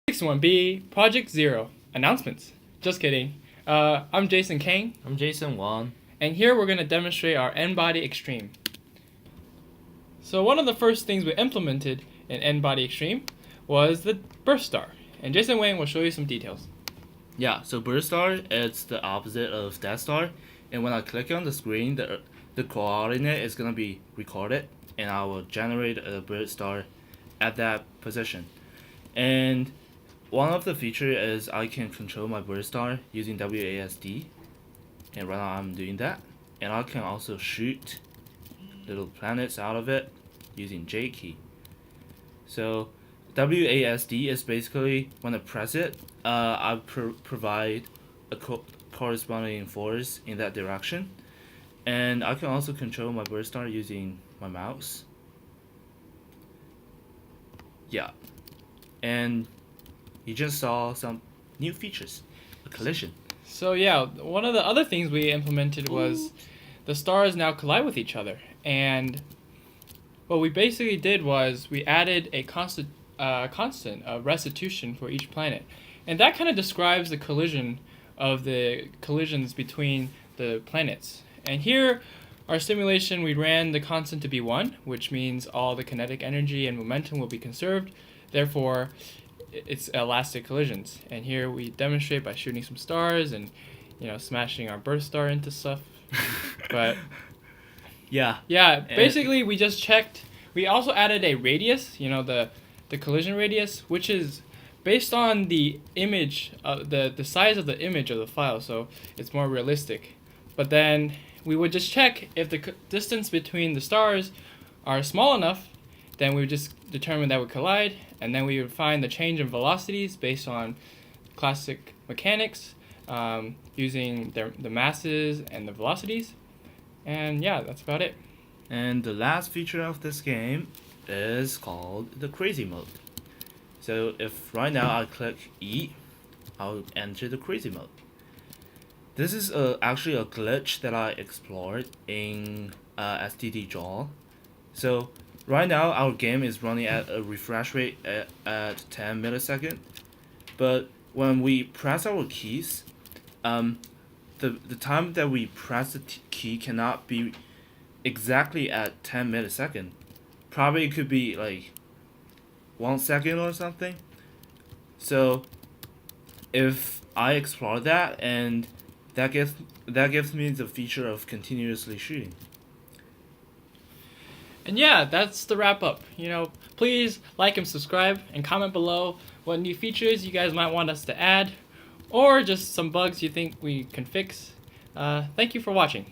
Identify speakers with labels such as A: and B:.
A: CS61B Project Zero announcements. Just kidding. I'm Jason Kang,
B: I'm Jason Wang.
A: and here we're going to demonstrate our NBodyExtreme. So one of the first things we implemented in NBodyExtreme was the burst star, and Jason Wang will show you some details.
B: Yeah, so burst star is the opposite of death star, and when I click on the screen, the coordinate is gonna be recorded, and I will generate a burst star at that position. And one of the features is I can control my burst star using WASD, and right now I'm doing that. And I can also shoot little planets out of it using J key. So WASD is basically when I press it, I provide a corresponding force in that direction, and I can also control my burst star using my mouse. Yeah, and you just saw some new features, a collision.
A: So yeah, one of the other things we implemented was the stars now collide with each other, and what we basically did was we added a constant restitution for each planet, and that kind of describes the collisions between the planets. And here, our simulation, we ran the constant to be 1, which means all the kinetic energy and momentum will be conserved. Therefore, it's elastic collisions. And here we demonstrate by shooting some stars and, smashing our burst star into stuff. But
B: yeah,
A: basically we just checked. We also added a radius, the collision radius, which is based on the image, the size of the image of the file, so it's more realistic. But then we would just check if the distance between the stars are small enough, then we would just determine that would collide, and then we would find the change in velocities based on classic mechanics, using the masses and the velocities. And yeah, that's about it.
B: And the last feature of this game is called the crazy mode. So if right now I click E, I'll enter the crazy mode. This is actually a glitch that I explored in STD Jaw. So right now our game is running at a refresh rate at 10 milliseconds, but when we press our keys, the time that we press the key cannot be exactly at 10 milliseconds. Probably it could be like 1 second or something. So if I explore that, and that gives me the feature of continuously shooting.
A: And yeah, that's the wrap up. Please like and subscribe and comment below what new features you guys might want us to add, or just some bugs you think we can fix. Thank you for watching.